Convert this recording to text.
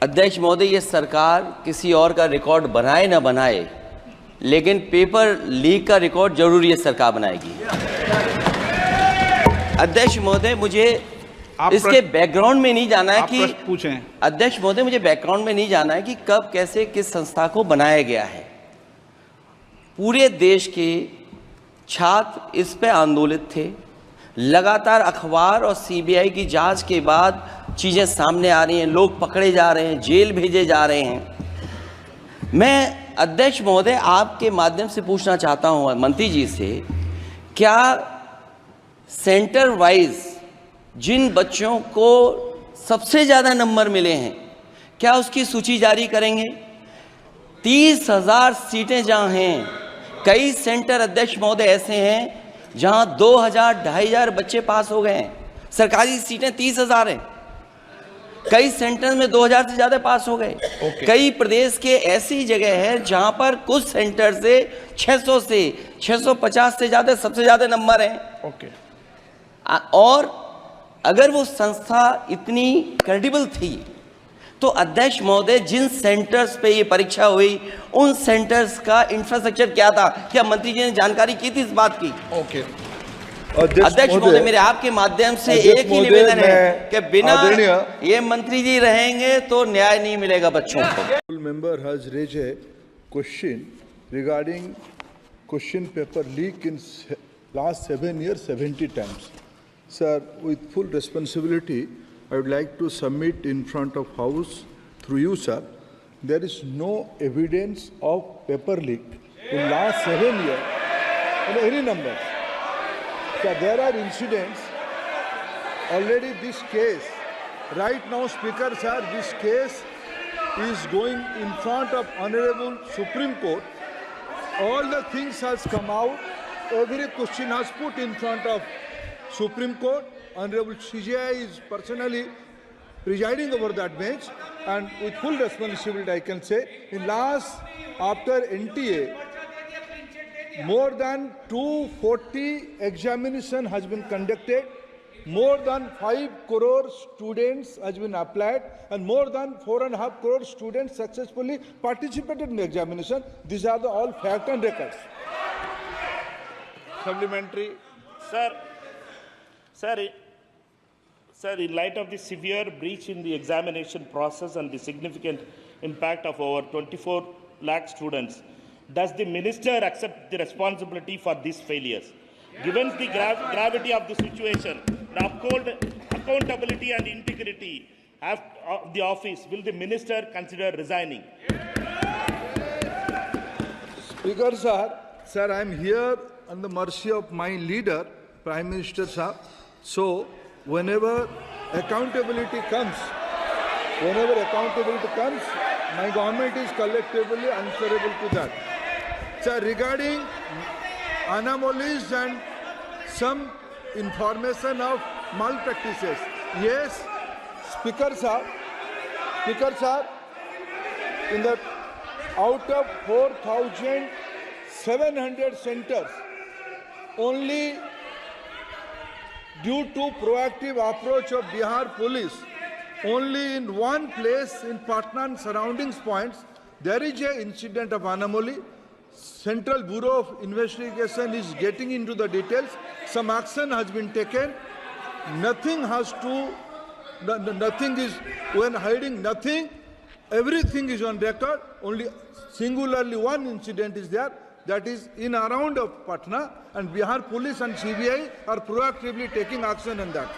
अध्यक्ष महोदय, ये सरकार किसी और का रिकॉर्ड बनाए ना बनाए, लेकिन पेपर लीक का रिकॉर्ड जरूर ये सरकार बनाएगी। अध्यक्ष महोदय, मुझे इसके बैकग्राउंड में नहीं जाना है कि पूछें। अध्यक्ष महोदय, मुझे बैकग्राउंड में नहीं जाना है कि कब कैसे किस संस्था को बनाया गया है। पूरे देश के छात्र इस पे आंदोलित थे। लगातार अखबार और सीबीआई की जांच के बाद चीज़ें सामने आ रही हैं, लोग पकड़े जा रहे हैं, जेल भेजे जा रहे हैं। मैं अध्यक्ष महोदय आपके माध्यम से पूछना चाहता हूं मंत्री जी से, क्या सेंटर वाइज जिन बच्चों को सबसे ज़्यादा नंबर मिले हैं, क्या उसकी सूची जारी करेंगे? 30,000 सीटें जहां हैं, कई सेंटर अध्यक्ष महोदय ऐसे हैं जहां 2,000-2,500 बच्चे पास हो गए हैं। सरकारी सीटें 30,000 हैं, कई सेंटर में 2,000 से ज़्यादा पास हो गए। कई प्रदेश के ऐसी जगह है जहां पर कुछ सेंटर से 600 से 650 से ज़्यादा सबसे ज़्यादा नंबर हैं। और अगर वो संस्था इतनी क्रेडिबल थी तो अध्यक्ष महोदय, जिन सेंटर्स पे ये परीक्षा हुई उन सेंटर्स का इंफ्रास्ट्रक्चर क्या था? क्या मंत्री जी ने जानकारी की थी इस बात की? अध्यक्ष महोदय, मेरे आपके माध्यम से एक ही निवेदन है कि बिना ये मंत्री जी रहेंगे तो न्याय नहीं मिलेगा बच्चों को। Member has raise a question regarding question paper leak in last 7 years 70 times. Sir, with full responsibility, I would like to submit in front of House through you, sir. There is no evidence of paper leak in last 7 years. Any numbers? So there are incidents. Already this case, right now, Speaker, sir, this case is going in front of Honorable Supreme Court. All the things has come out. Every question has put in front of Supreme Court. Honorable CJI is personally presiding over that bench, and with full responsibility I can say, in last, after NTA, more than 240 examination has been conducted, more than 5 crore students has been applied, and more than 4.5 crore students successfully participated in the examination. These are the all fact and records. Supplementary. Sir, in light of the severe breach in the examination process and the significant impact of over 24 lakh students, does the minister accept the responsibility for these failures? Given the gravity of the situation, the uphold accountability and integrity of the office, will the minister consider resigning? Speaker, sir, I am here on the mercy of my leader, Prime Minister, sir. So, whenever accountability comes, my government is collectively answerable to that. Sir, regarding anomalies and some information of malpractices, yes, Speaker, sir, in the out of 4,700 centers, only due to proactive approach of Bihar police, only in one place in Patna and surroundings points, there is an incident of anomaly. Central Bureau of Investigation is getting into the details. Some action has been taken. Nothing is, when hiding nothing, everything is on record. Only singularly one incident is there. That is in around of Patna, and Bihar police and CBI are proactively taking action on that.